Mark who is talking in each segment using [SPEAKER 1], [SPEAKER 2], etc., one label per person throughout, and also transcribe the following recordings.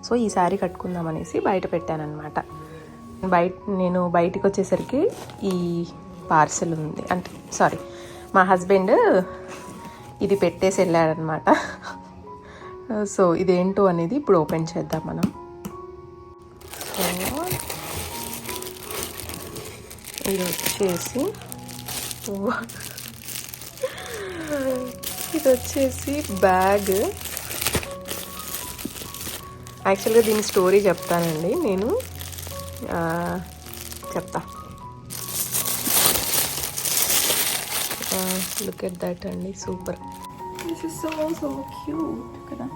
[SPEAKER 1] So ఈ శారీ కట్టుకుందాం అనేసి బయట పెట్టానన్నమాట. నేను బయటికి వచ్చేసరికి ఈ పార్సెల్ ఉంది, అంటే సారీ మా హస్బెండ్ ఇది పెట్టేసి వెళ్ళాడనమాట. సో ఇదేంటో అనేది ఇప్పుడు ఓపెన్ చేద్దాం మనం. సో ఇది వచ్చేసి బ్యాగ్. యాక్చువల్గా దీని స్టోరీ చెప్తానండి, నేను చెప్తా. లుక్ ఎట్ దట్ అండి, super. This is so cute కదా.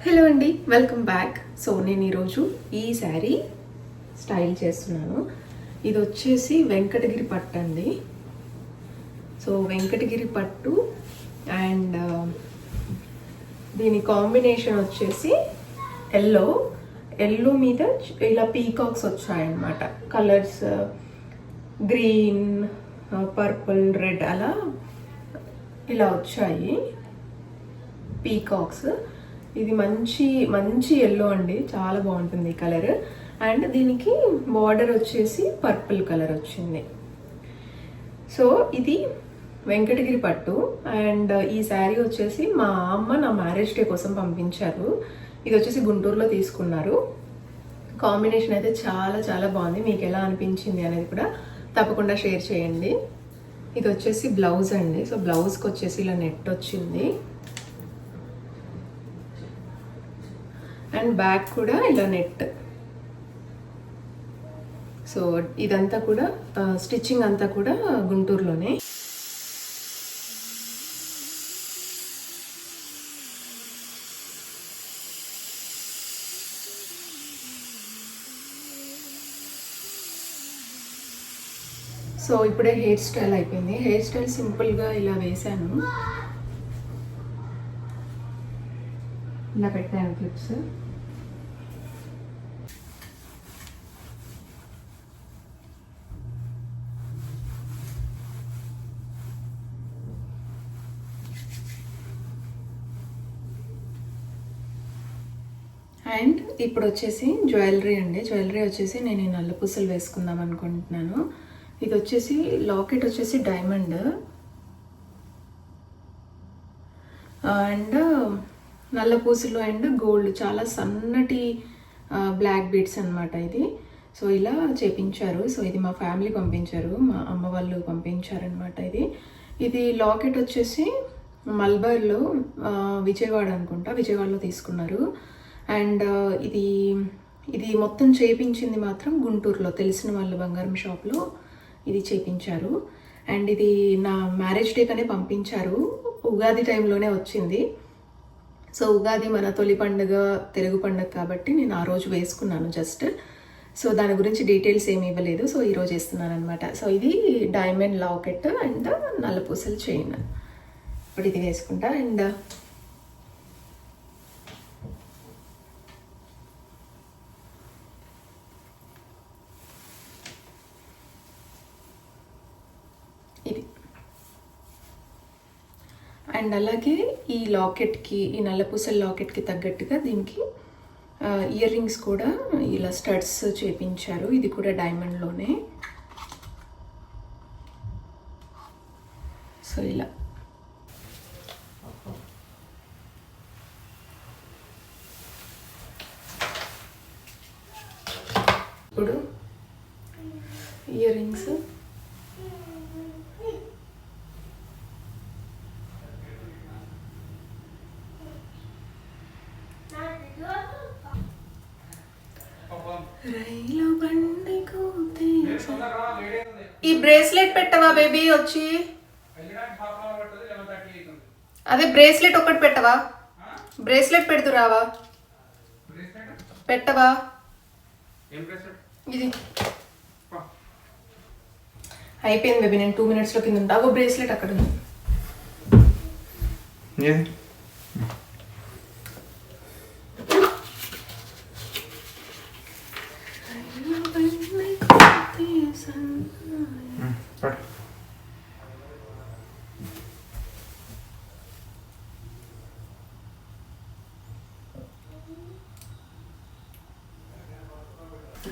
[SPEAKER 1] హలో అండి, వెల్కమ్ బ్యాక్. సో నేను ఈరోజు ఈ శారీ స్టైల్ చేస్తున్నాను. ఇది వచ్చేసి వెంకటగిరి పట్టు అండి. సో వెంకటగిరి పట్టు అండ్ దీని కాంబినేషన్ వచ్చేసి ఎల్లో మీద ఇలా పీకాక్స్ వచ్చాయన్నమాట. కలర్స్ గ్రీన్, పర్పుల్, రెడ్ అలా ఇలా వచ్చాయి పీకాక్స్. ఇది మంచి ఎల్లో అండి, చాలా బాగుంటుంది ఈ కలర్. అండ్ దీనికి బార్డర్ వచ్చేసి పర్పుల్ కలర్ వచ్చింది. సో ఇది వెంకటగిరి పట్టు. అండ్ ఈ శారీ వచ్చేసి మా అమ్మ నా మ్యారేజ్ డే కోసం పంపించారు. ఇది వచ్చేసి గుంటూరులో తీసుకున్నారు. కాంబినేషన్ అయితే చాలా బాగుంది. మీకు ఎలా అనిపించింది అనేది కూడా తప్పకుండా షేర్ చేయండి. ఇది వచ్చేసి బ్లౌజ్ అండి. సో బ్లౌజ్కి వచ్చేసి ఇలా నెట్ వచ్చింది అండ్ బ్యాక్ కూడా ఇలా నెట్. సో ఇదంతా కూడా స్టిచ్చింగ్ అంతా కూడా గుంటూరులోనే. సో ఇప్పుడే హెయిర్ స్టైల్ అయిపోయింది. హెయిర్ స్టైల్ సింపుల్గా ఇలా వేసాను, ఇలా పెట్టాను క్లిప్స్. అండ్ ఇప్పుడు వచ్చేసి జ్యువెలరీ అండి. జ్యువెలరీ వచ్చేసి నేను ఈ నల్ల పూసలు వేసుకుందాం అనుకుంటున్నాను. ఇది వచ్చేసి లాకెట్ వచ్చేసి డైమండ్ అండ్ నల్ల పూసలు అండ్ గోల్డ్, చాలా సన్నటి బ్లాక్ బీడ్స్ అనమాట ఇది. సో ఇలా చేపించారు. సో ఇది మా ఫ్యామిలీ పంపించారు, మా అమ్మ వాళ్ళు పంపించారనమాట. ఇది లాకెట్ వచ్చేసి మల్బార్లో విజయవాడ అనుకుంటా, విజయవాడలో తీసుకున్నారు. అండ్ ఇది మొత్తం చేపించింది మాత్రం గుంటూరులో తెలిసిన వాళ్ళ బంగారం షాప్లో ఇది చేపించారు. అండ్ ఇది నా మ్యారేజ్ డే కనే పంపించారు, ఉగాది టైంలోనే వచ్చింది. సో ఉగాది మన తొలి పండుగ, తెలుగు పండుగ కాబట్టి నేను ఆ రోజు వేసుకున్నాను జస్ట్. సో దాని గురించి డీటెయిల్స్ ఏమి ఇవ్వలేదు. సో ఈరోజు వేస్తున్నాను అనమాట. సో ఇది డైమండ్ లాకెట్ అండ్ నల్ల పూసల చైన్. ఇప్పుడు ఇది వేసుకుంటా. అండ్ ఇది అండ్ అలాగే ఈ లాకెట్కి, ఈ నల్లపూసల లాకెట్కి తగ్గట్టుగా దీనికి ఇయర్ రింగ్స్ కూడా ఇలా స్టడ్స్ చేపించారు. ఇది కూడా డైమండ్లోనే. సో ఇలా ఇప్పుడు ఇయర్ రింగ్స్ ఈ బ్రేస్లెట్ పెట్టవా బేబీ వచ్చి? అదే బ్రేస్లెట్ ఒకటి పెట్టవా? బ్రేస్లెట్ పెడుతురావా? పెట్టవా? ఇది అయిపోయింది బేబీ, నేను 2 minutesలో కింద ఉంటా. అగో బ్రేస్లెట్ అక్కడ ఉంది.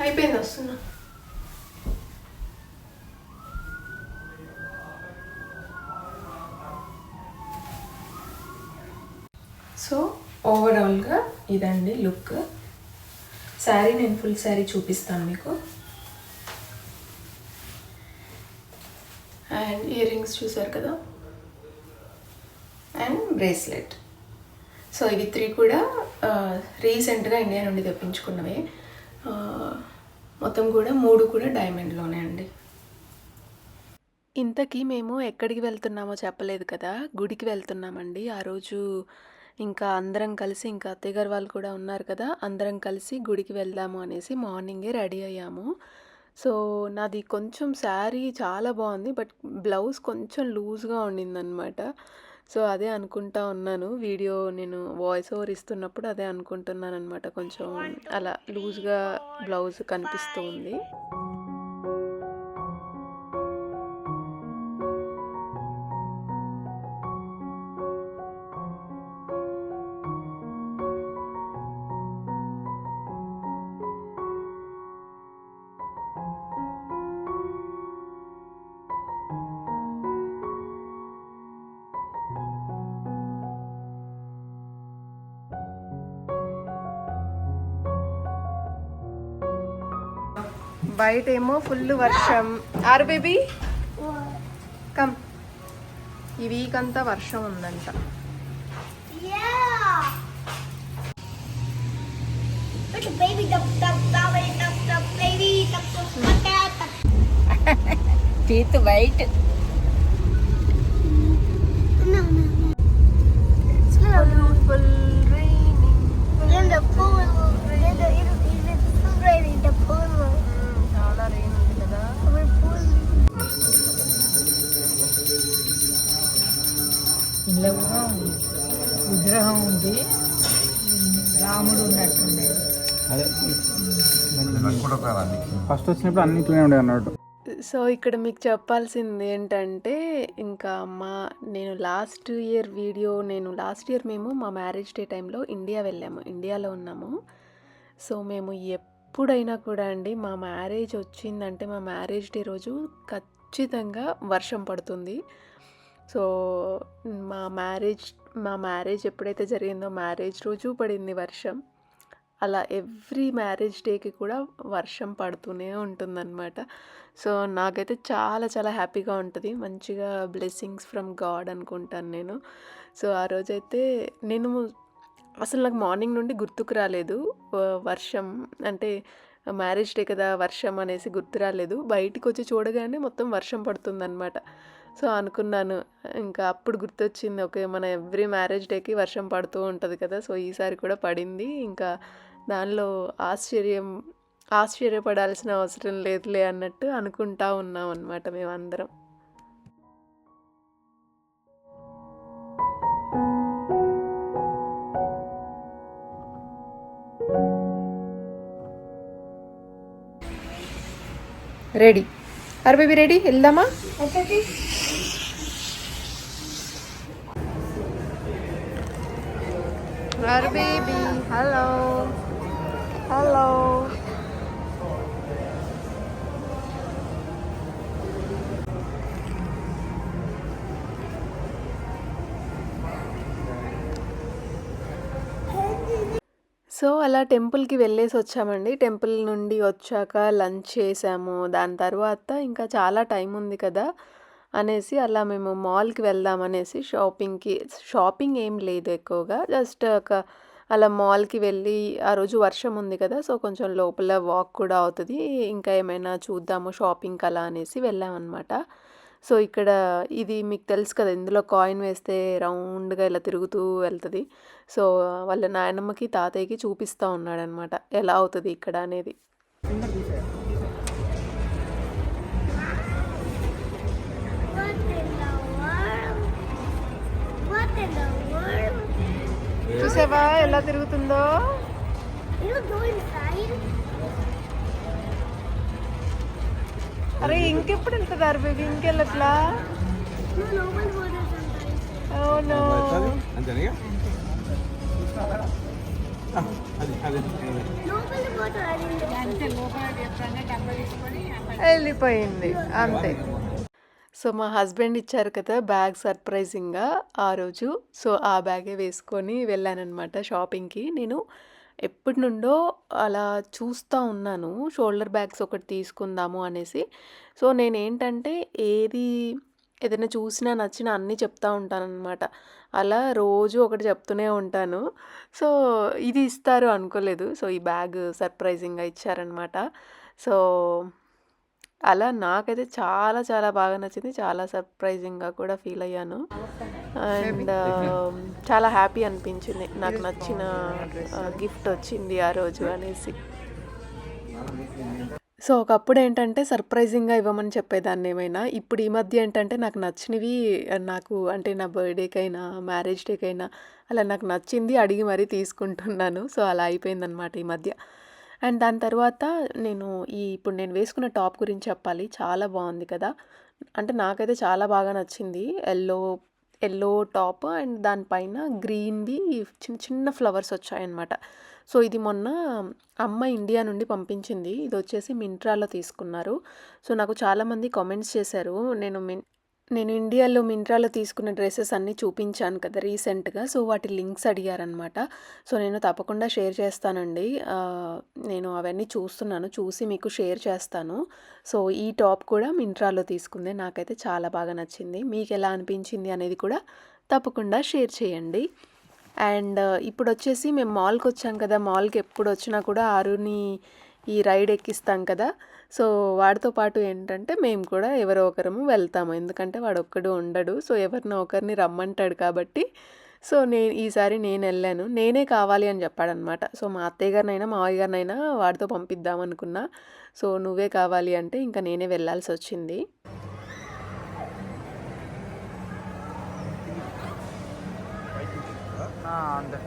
[SPEAKER 1] అయిపోయింది, వస్తున్నా. సో ఓవరాల్గా ఇదండి లుక్. శారీ నేను ఫుల్ శారీ చూపిస్తాను మీకు. అండ్ ఇయర్ రింగ్స్ చూసారు కదా, అండ్ బ్రేస్లెట్. సో ఇవి 3 కూడా రీసెంట్గా ఇండియా నుండి తెప్పించుకున్నవే. మొత్తం కూడా 3 కూడా డైమండ్లోనే అండి. ఇంతకీ మేము ఎక్కడికి వెళ్తున్నామో చెప్పలేదు కదా, గుడికి వెళ్తున్నామండి. ఆ రోజు ఇంకా అందరం కలిసి, ఇంకా అత్తయ్య గారు వాళ్ళు కూడా ఉన్నారు కదా, అందరం కలిసి గుడికి వెళ్దాము అనేసి మార్నింగే రెడీ అయ్యాము. సో నాది కొంచెం శారీ చాలా బాగుంది, బట్ బ్లౌజ్ కొంచెం లూజ్గా ఉండిందనమాట. సో అదే అనుకుంటా ఉన్నాను, వీడియో నేను వాయిస్ ఓవర్ ఇస్తున్నప్పుడు అదే అనుకుంటున్నాను అనమాట. కొంచెం అలా లూజ్గా బ్లౌజ్ కనిపిస్తూ ఉంది. బయట ఏమో ఫుల్ వర్షం. ఆరు బేబీ కమ్. ఈ వీక్ అంతా వర్షం ఉందంట.
[SPEAKER 2] teeth white.
[SPEAKER 1] Full raining.
[SPEAKER 2] In the pool. It's raining the pool.
[SPEAKER 1] చాలా రెయిన్ ఉంది కదా.
[SPEAKER 2] ఇంట్లో కూడా విగ్రహం ఉంది, రాముడు ఉన్నట్టుండే.
[SPEAKER 3] ఫస్ట్ వచ్చినప్పుడు అన్నిట్లోనే ఉండే అన్నట్టు.
[SPEAKER 1] సో ఇక్కడ మీకు చెప్పాల్సింది ఏంటంటే, ఇంకా నేను లాస్ట్ ఇయర్ మేము మా మ్యారేజ్ డే టైంలో ఇండియా వెళ్ళాము, ఇండియాలో ఉన్నాము. సో మేము ఎప్పుడైనా కూడా అండి, మా మ్యారేజ్ వచ్చిందంటే మా మ్యారేజ్ డే రోజు ఖచ్చితంగా వర్షం పడుతుంది. సో మా మ్యారేజ్ ఎప్పుడైతే జరిగిందో మ్యారేజ్ రోజు పడింది వర్షం. అలా ఎవ్రీ మ్యారేజ్ డేకి కూడా వర్షం పడుతూనే ఉంటుందన్నమాట. సో నాకైతే చాలా చాలా హ్యాపీగా ఉంటుంది, మంచిగా బ్లెస్సింగ్స్ ఫ్రమ్ గాడ్ అనుకుంటాను నేను. సో ఆ రోజైతే అసలు నాకు మార్నింగ్ నుండి గుర్తుకు రాలేదు వర్షం అంటే, మ్యారేజ్ డే కదా వర్షం అనేసి గుర్తు రాలేదు. బయటికి వచ్చి చూడగానే మొత్తం వర్షం పడుతుందన్నమాట. సో అనుకున్నాను, ఇంకా అప్పుడు గుర్తొచ్చింది, ఓకే మన ఎవ్రీ మ్యారేజ్ డేకి వర్షం పడుతూ ఉంటుంది కదా, సో ఈసారి కూడా పడింది. ఇంకా దానిలో ఆశ్చర్యపడాల్సిన అవసరం లేదులే అన్నట్టు అనుకుంటా ఉన్నాం అన్నమాట మేమందరం. రెడీ అరే బేబీ, రెడీ వెళ్దామా? అరే బేబీ, హలో హలో. సో అలా టెంపుల్కి వెళ్ళేసి వచ్చామండి. టెంపుల్ నుండి వచ్చాక లంచ్ చేసాము. దాని తర్వాత ఇంకా చాలా టైం ఉంది కదా అనేసి అలా మేము మాల్కి వెళ్దాం అనేసి షాపింగ్ ఏం లేదు ఎక్కువగా, జస్ట్ అలా మాల్కి వెళ్ళి, ఆ రోజు వర్షం ఉంది కదా, సో కొంచెం లోపల వాక్ కూడా అవుతుంది, ఇంకా ఏమైనా చూద్దాము షాపింగ్కి అలా అనేసి వెళ్ళామన్నమాట. సో ఇక్కడ ఇది మీకు తెలుసు కదా, ఇందులో కాయిన్ వేస్తే రౌండ్గా ఇలా తిరుగుతూ వెళ్తుంది. సో వాళ్ళ నాయనమ్మకి తాతయ్యకి చూపిస్తూ ఉన్నాడనమాట ఎలా అవుతుంది ఇక్కడ అనేది. చూసావా ఎలా తిరుగుతుందో? అరే ఇంకెప్పుడు వెళ్తున్నారు బేబీ, ఇంకెళ్ళట్లా? అవును. వెళ్ళిపోయింది అంతే. సో మా హస్బెండ్ ఇచ్చారు కదా బ్యాగ్ సర్ప్రైజింగ్గా ఆ రోజు. సో ఆ బ్యాగే వేసుకొని వెళ్ళానమాట షాపింగ్కి. నేను ఎప్పటి నుండో అలా చూస్తూ ఉన్నాను షోల్డర్ బ్యాగ్స్ ఒకటి తీసుకుందాము అనేసి. సో నేనేంటంటే ఏదైనా చూసినా నచ్చినా అన్నీ చెప్తూ ఉంటానన్నమాట. అలా రోజు ఒకటి చెప్తూనే ఉంటాను. సో ఇది ఇస్తారు అనుకోలేదు. సో ఈ బ్యాగ్ సర్ప్రైజింగ్గా ఇచ్చారనమాట. సో అలా నాకైతే చాలా చాలా బాగా నచ్చింది. చాలా సర్ప్రైజింగ్గా కూడా ఫీల్ అయ్యాను. అండ్ చాలా హ్యాపీ అనిపించింది, నాకు నచ్చిన గిఫ్ట్ వచ్చింది ఆ రోజు అనేసి. సో ఒకప్పుడు ఏంటంటే సర్ప్రైజింగ్గా ఇవ్వమని చెప్పేదాన్ని ఏమైనా. ఇప్పుడు ఈ మధ్య ఏంటంటే నాకు నచ్చినవి నాకు అంటే నా బర్త్డేకైనా మ్యారేజ్ డేకైనా అలా నాకు నచ్చింది అడిగి మరీ తీసుకుంటున్నాను. సో అలా అయిపోయిందనమాట ఈ మధ్య. అండ్ దాని తర్వాత ఇప్పుడు నేను వేసుకున్న టాప్ గురించి చెప్పాలి. చాలా బాగుంది కదా, అంటే నాకైతే చాలా బాగా నచ్చింది. ఎల్లో టాప్ అండ్ దానిపైన గ్రీన్వి చిన్న చిన్న ఫ్లవర్స్ వచ్చాయన్నమాట. సో ఇది మొన్న అమ్మ ఇండియా నుండి పంపించింది. ఇది వచ్చేసి మింట్రాలో తీసుకున్నారు. సో నాకు చాలామంది కామెంట్స్ చేశారు. నేను ఇండియాలో మింట్రాలో తీసుకున్న డ్రెస్సెస్ అన్నీ చూపించాను కదా రీసెంట్గా. సో వాటి లింక్స్ అడిగారనమాట. సో నేను తప్పకుండా షేర్ చేస్తానండి. నేను అవన్నీ చూస్తున్నాను, చూసి మీకు షేర్ చేస్తాను. సో ఈ టాప్ కూడా మింట్రాలో తీసుకుంది. నాకైతే చాలా బాగా నచ్చింది. మీకు ఎలా అనిపించింది అనేది కూడా తప్పకుండా షేర్ చేయండి. అండ్ ఇప్పుడు వచ్చేసి మేము మాల్కి వచ్చాం కదా. మాల్కి ఎప్పుడు వచ్చినా కూడా ఆరుని ఈ రైడ్ ఎక్కిస్తాం కదా. సో వాడితో పాటు ఏంటంటే మేము కూడా ఎవరో ఒకరము వెళ్తాము, ఎందుకంటే వాడు ఒక్కడు ఉండడు. సో ఎవరినో ఒకరిని రమ్మంటాడు కాబట్టి. సో ఈసారి నేను వెళ్ళాను. నేనే కావాలి అని చెప్పాడనమాట. సో మా అత్తయ్య గారినైనా మావయ్య గారినైనా వాడితో పంపిద్దాం అనుకున్నా. సో నువ్వే కావాలి అంటే ఇంకా నేనే వెళ్ళాల్సి వచ్చింది.
[SPEAKER 3] అంతే.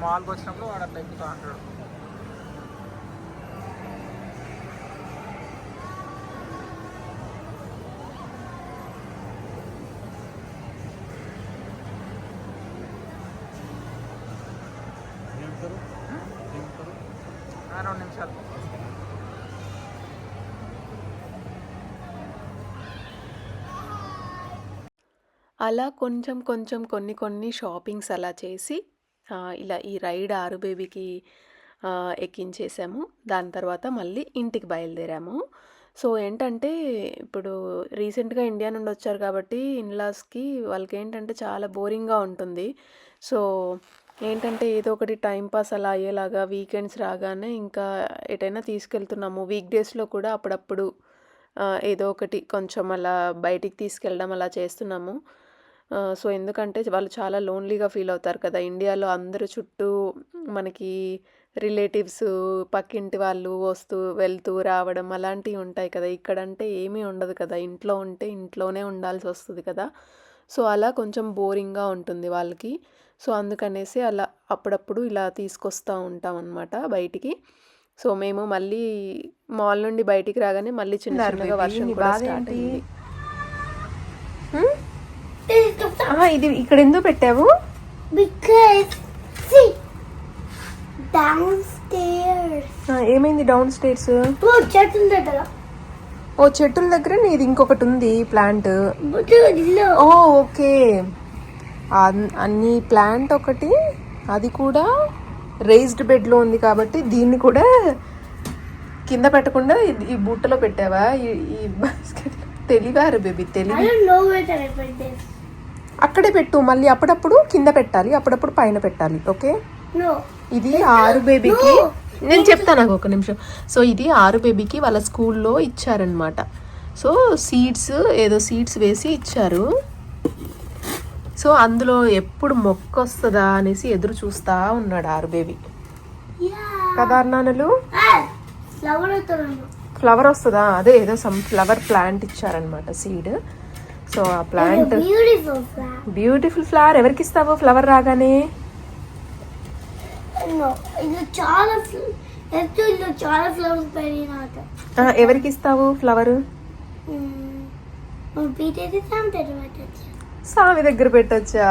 [SPEAKER 3] మాల్కి వచ్చినప్పుడు వాడు అట్లా ఎక్కుతా అంటాడు. రెండు నిమిషాలు.
[SPEAKER 1] అలా కొంచెం కొన్ని షాపింగ్స్ అలా చేసి ఇలా ఈ రైడ్ ఆరు బేబీకి ఎక్కించేసాము. దాని తర్వాత మళ్ళీ ఇంటికి బయలుదేరాము. సో ఏంటంటే ఇప్పుడు రీసెంట్గా ఇండియా నుండి వచ్చారు కాబట్టి ఇన్లాస్కి వాళ్ళకి ఏంటంటే చాలా బోరింగ్గా ఉంటుంది. సో ఏంటంటే ఏదో ఒకటి టైంపాస్ అలా అయ్యేలాగా వీకెండ్స్ రాగానే ఇంకా ఎటైనా తీసుకెళ్తున్నాము. వీక్ డేస్లో కూడా అప్పుడప్పుడు ఏదో ఒకటి కొంచెం అలా బయటికి తీసుకెళ్ళడం అలా చేస్తున్నాము. సో ఎందుకంటే వాళ్ళు చాలా లోన్లీగా ఫీల్ అవుతారు కదా. ఇండియాలో అందరూ చుట్టూ మనకి రిలేటివ్స్, పక్కింటి వాళ్ళు వస్తూ వెళ్తూ రావడం అలాంటివి ఉంటాయి కదా. ఇక్కడంటే ఏమీ ఉండదు కదా. ఇంట్లో ఉంటే ఇంట్లోనే ఉండాల్సి వస్తుంది కదా. సో అలా కొంచెం బోరింగ్గా ఉంటుంది వాళ్ళకి. సో అందుకనేసి అలా అప్పుడప్పుడు ఇలా తీసుకొస్తూ ఉంటాం అన్నమాట బయటికి. సో మేము మళ్ళీ మాల్ నుండి బయటికి రాగానే మళ్ళీ చిన్నగా వర్షం కూడా స్టార్ట్ అయింది. ఇది ఇక్కడ ఎందుకు పెట్టావు?
[SPEAKER 2] Because see downstairs.
[SPEAKER 1] ఏమైంది డౌన్ స్టేర్స్?
[SPEAKER 2] చెట్టు ఉంది కదా.
[SPEAKER 1] ఓ చెట్టుల దగ్గర నీది ఇంకొకటి ఉంది ప్లాంట్. ఓ ఓకే. అన్ని ప్లాంట్ ఒకటి, అది కూడా రేజ్డ్ బెడ్లో ఉంది కాబట్టి దీన్ని కూడా కింద పెట్టకుండా ఈ బుట్టలో పెట్టావా? ఈ బాస్కెట్ తెలివారు బేబీ, తెలివి. అక్కడే పెట్టు, మళ్ళీ అప్పుడప్పుడు కింద పెట్టాలి, అప్పుడప్పుడు పైన పెట్టాలి. ఓకే. ఇది ఆరు బేబీకి నేను చెప్తాను, నాకు ఒక నిమిషం. సో ఇది ఆరు బేబీకి వాళ్ళ స్కూల్లో ఇచ్చారనమాట. సో ఏదో సీడ్స్ వేసి ఇచ్చారు. సో అందులో ఎప్పుడు మొక్క వస్తుందా అనేసి ఎదురు చూస్తా ఉన్నాడు ఆరు బేబీ కదా. నాన్నలు ఫ్లవర్ వస్తుందా, అదే ఏదో సమ్ ఫ్లవర్ ప్లాంట్ ఇచ్చారనమాట, సీడ్. సో ఆ ప్లాంట్ బ్యూటిఫుల్ ఫ్లవర్. ఎవరికి ఇస్తావో ఫ్లవర్ రాగానే? ఎవరికి ఇస్తావు ఫ్లవర్? స్వామి దగ్గర పెట్టొచ్చా?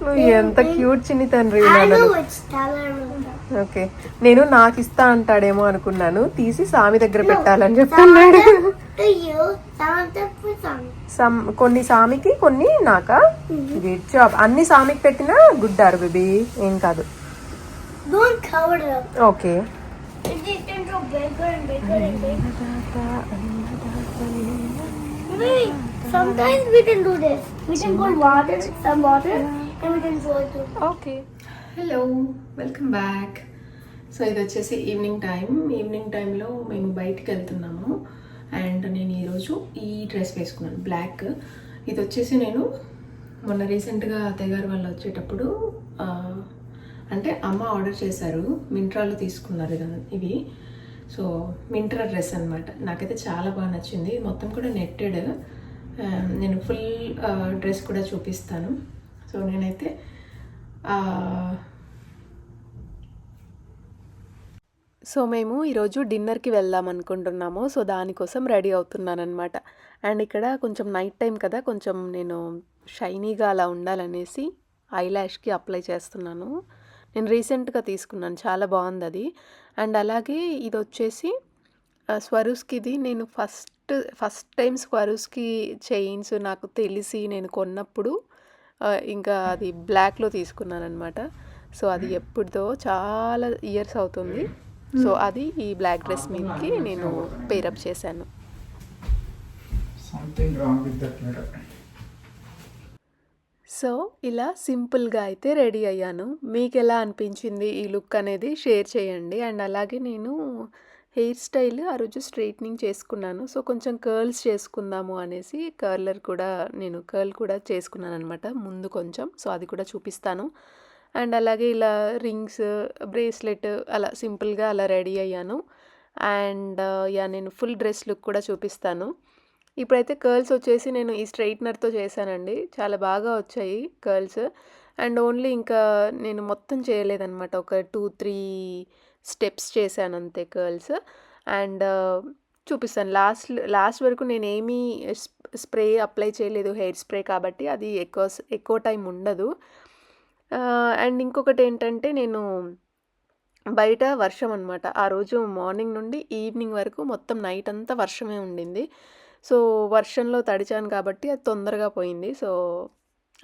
[SPEAKER 1] నువ్వు ఎంత క్యూట్ చిన్ని తండ్రి.
[SPEAKER 2] I know it's Talarunda.
[SPEAKER 1] Okay, నేను నాకు ఇస్తా అంటాడేమో అనుకున్నాను, తీసి సామి దగ్గర పెట్టాలని చెప్తున్నాడు.
[SPEAKER 2] To you, Samantha for Sammy.
[SPEAKER 1] కొన్ని సామికి కొన్ని నాకా. Good job. అన్ని సామికి పెట్టినా గుడ్ ఆర్ బేబీ, ఏం కాదు.
[SPEAKER 2] Don't cover it up.
[SPEAKER 1] Okay.
[SPEAKER 2] It gets so bigger and bigger and bigger. Wait, sometimes we can do this. We can put water, some water, and we can throw it to.
[SPEAKER 1] Okay. Hello, welcome back. So ఇది వచ్చేసి evening టైంలో మేము బయటికి వెళ్తున్నాము. And నేను ఈరోజు ఈ dress వేసుకున్నాను, బ్లాక్. ఇది వచ్చేసి నేను మొన్న రీసెంట్గా అత్తయ్య గారు వాళ్ళు వచ్చేటప్పుడు అంటే అమ్మ ఆర్డర్ చేశారు, మింట్రాలో తీసుకున్నారు ఇవి. సో మింట్రా డ్రెస్ అనమాట. నాకైతే చాలా బాగా నచ్చింది. మొత్తం కూడా నెట్టెడ్. నేను ఫుల్ డ్రెస్ కూడా చూపిస్తాను. సో నేనైతే సో మేము ఈరోజు డిన్నర్కి వెళ్దాం అనుకుంటున్నాము. సో దానికోసం రెడీ అవుతున్నాను అనమాట. అండ్ ఇక్కడ కొంచెం నైట్ టైం కదా, కొంచెం నేను షైనీగా అలా ఉండాలనేసి ఐలాష్కి అప్లై చేస్తున్నాను. నేను రీసెంట్గా తీసుకున్నాను, చాలా బాగుంది అది. అండ్ అలాగే ఇది వచ్చేసి స్వరూస్కి. ఇది నేను ఫస్ట్ టైం స్వరూస్కి చైన్స్ నాకు తెలిసి నేను కొన్నప్పుడు ఇంకా అది బ్లాక్లో తీసుకున్నాను అనమాట. సో అది ఎప్పుడుదో చాలా ఇయర్స్ అవుతుంది. సో అది ఈ బ్లాక్ డ్రెస్ మీదకి నేను పేరప్ చేశాను. సో ఇలా సింపుల్గా అయితే రెడీ అయ్యాను. మీకు ఎలా అనిపించింది ఈ లుక్ అనేది షేర్ చేయండి. అండ్ అలాగే నేను హెయిర్ స్టైల్ ఆ రోజు స్ట్రైట్నింగ్ చేసుకున్నాను. సో కొంచెం కర్ల్స్ చేసుకుందాము అనేసి కర్ల్ కూడా చేసుకున్నాను అనమాట ముందు కొంచెం. సో అది కూడా చూపిస్తాను. అండ్ అలాగే ఇలా రింగ్స్, బ్రేస్లెట్ అలా సింపుల్గా అలా రెడీ అయ్యాను. అండ్ నేను ఫుల్ డ్రెస్ లుక్ కూడా చూపిస్తాను. ఇప్పుడైతే కర్ల్స్ వచ్చేసి నేను ఈ స్ట్రైట్నర్తో చేశానండి, చాలా బాగా వచ్చాయి కర్ల్స్. అండ్ ఓన్లీ ఇంకా నేను మొత్తం చేయలేదన్నమాట, ఒక 2-3 స్టెప్స్ చేశాను అంతే కర్ల్స్. అండ్ చూపిస్తాను లాస్ట్ వరకు నేనేమీ స్ప్రే అప్లై చేయలేదు, హెయిర్ స్ప్రే కాబట్టి అది ఎక్కువ టైం ఉండదు. అండ్ ఇంకొకటి ఏంటంటే, నేను బయట వర్షం అనమాట ఆ రోజు, మార్నింగ్ నుండి ఈవినింగ్ వరకు మొత్తం నైట్ అంతా వర్షమే ఉండింది. సో వర్షంలో తడిచాను కాబట్టి అది తొందరగా పోయింది. సో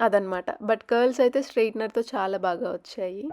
[SPEAKER 1] అదనమాట. బట్ కర్ల్స్ అయితే స్ట్రైట్నర్తో చాలా బాగా వచ్చాయి.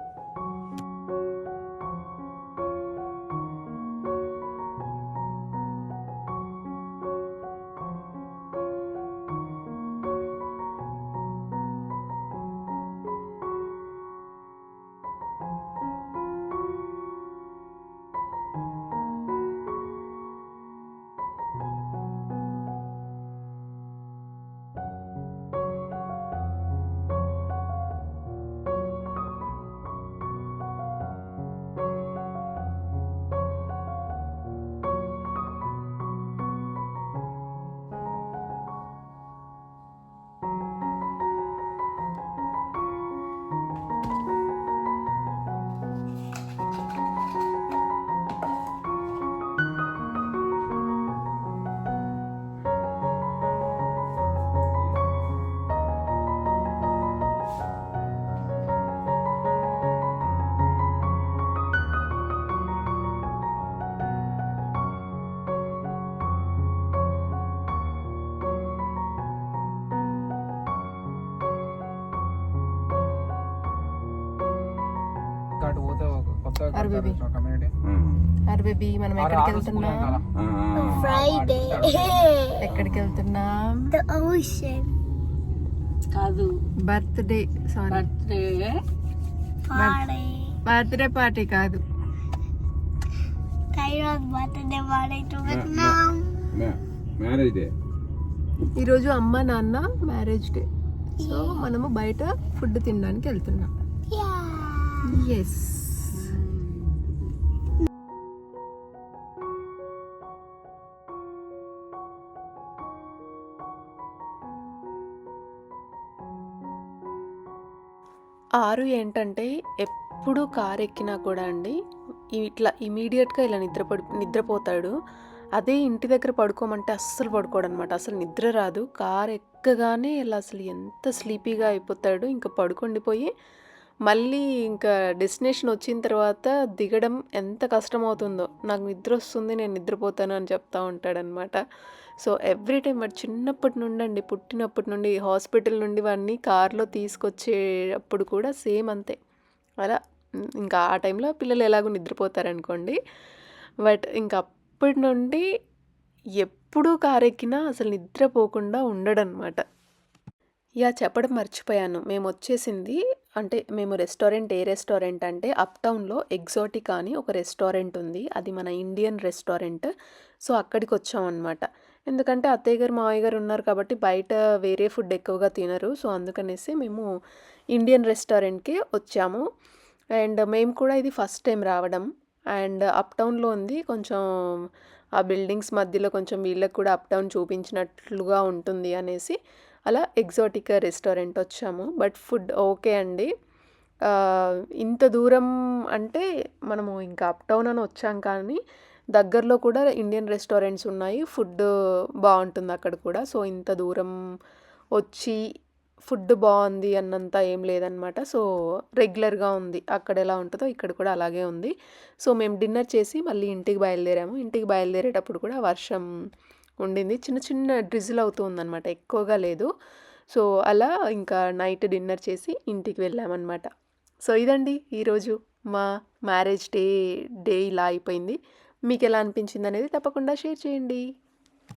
[SPEAKER 1] అరే బేబీ, మనం ఎక్కడికి వెళ్తున్నాం?
[SPEAKER 2] Friday.
[SPEAKER 1] ఎక్కడికి వెళ్తున్నాం?
[SPEAKER 2] The ocean.
[SPEAKER 4] కాదు,
[SPEAKER 1] birthday. Sorry,
[SPEAKER 2] Party.
[SPEAKER 1] Birthday party కాదు.
[SPEAKER 2] Tyron's birthday party to Vietnam.
[SPEAKER 5] Marriage day.
[SPEAKER 1] ఈరోజు అమ్మ నాన్న మ్యారేజ్ డే. సో మనము బయట ఫుడ్ తినడానికి వెళ్తున్నాం.
[SPEAKER 2] Yeah.
[SPEAKER 1] ఎస్. ఆరు ఏంటంటే ఎప్పుడు కారు ఎక్కినా కూడా అండి ఇట్లా ఇమీడియట్గా ఇలా నిద్రపోతాడు. అదే ఇంటి దగ్గర పడుకోమంటే అస్సలు పడుకోడనమాట. అసలు నిద్ర రాదు. కారు ఎక్కగానే ఇలా అసలు ఎంత స్లీపీగా అయిపోతాడు. ఇంకా పడుకుండిపోయి మళ్ళీ ఇంకా డెస్టినేషన్ వచ్చిన తర్వాత దిగడం ఎంత కష్టమవుతుందో, నాకు నిద్ర వస్తుంది, నేను నిద్రపోతాను అని చెప్తా ఉంటాడనమాట. సో ఎవ్రీ టైం వాడు చిన్నప్పటి నుండి అండి, పుట్టినప్పటి నుండి హాస్పిటల్ నుండి వాడిని కార్లో తీసుకొచ్చేటప్పుడు కూడా సేమ్ అంతే. అలా ఇంకా ఆ టైంలో పిల్లలు ఎలాగో నిద్రపోతారనుకోండి. బట్ ఇంకా అప్పటి నుండి ఎప్పుడూ కారు ఎక్కినా అసలు నిద్రపోకుండా ఉండడనమాట. చెప్పడం మర్చిపోయాను. మేము వచ్చేసింది అంటే మేము రెస్టారెంట్ ఏ రెస్టారెంట్ అంటే అప్ టౌన్లో ఎగ్జాటికా అని ఒక రెస్టారెంట్ ఉంది. అది మన ఇండియన్ రెస్టారెంట్. సో అక్కడికి వచ్చామన్నమాట. ఎందుకంటే అత్తయ్య గారు మావయ్య గారు ఉన్నారు కాబట్టి బయట వేరే ఫుడ్ ఎక్కువగా తినరు. సో అందుకనేసి మేము ఇండియన్ రెస్టారెంట్కి వచ్చాము. అండ్ మేము కూడా ఇది ఫస్ట్ టైం రావడం. అండ్ అప్ టౌన్లో ఉంది. కొంచెం ఆ బిల్డింగ్స్ మధ్యలో కొంచెం వీళ్ళకి కూడా అప్ టౌన్ చూపించినట్లుగా ఉంటుంది అనేసి అలా ఎగ్జాటికా రెస్టారెంట్ వచ్చాము. బట్ ఫుడ్ ఓకే అండి. ఇంత దూరం అంటే మనము ఇంకా అప్ టౌన్ అని వచ్చాం, కానీ దగ్గరలో కూడా ఇండియన్ రెస్టారెంట్స్ ఉన్నాయి. ఫుడ్ బాగుంటుంది అక్కడ కూడా. సో ఇంత దూరం వచ్చి ఫుడ్ బాగుంది అన్నంత ఏం లేదనమాట. సో రెగ్యులర్గా ఉంది. అక్కడ ఎలా ఉంటుందో ఇక్కడ కూడా అలాగే ఉంది. సో మేము డిన్నర్ చేసి మళ్ళీ ఇంటికి బయలుదేరాము. ఇంటికి బయలుదేరేటప్పుడు కూడా వర్షం ఉండింది. చిన్న చిన్న డ్రిజిల్ అవుతూ ఉందన్నమాట, ఎక్కువగా లేదు. సో అలా ఇంకా నైట్ డిన్నర్ చేసి ఇంటికి వెళ్ళామన్నమాట. సో ఇదండి ఈరోజు మా మ్యారేజ్ డే ఇలా అయిపోయింది. మీకు ఎలా అనిపించింది అనేది తప్పకుండా షేర్ చేయండి.